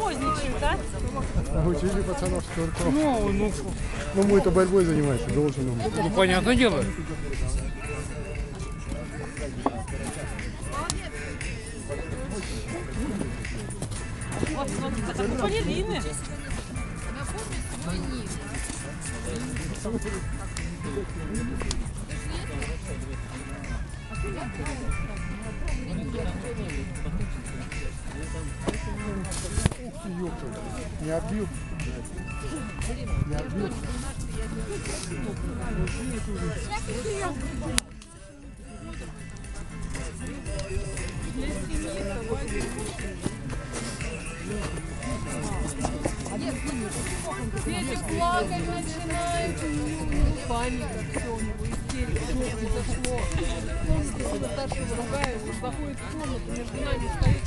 Поздничаем, да? Учили пацанов столько. Ну, Ну, мы-то борьбой занимаемся, должен он. ну, понятное дело. Вот, смотри, это как балерины. Не отбил. Не отбил. Петя плакать начинает. Паника, все, у него истерика, что произошло. Наташа другая, заходит в комнату, между нами стоит.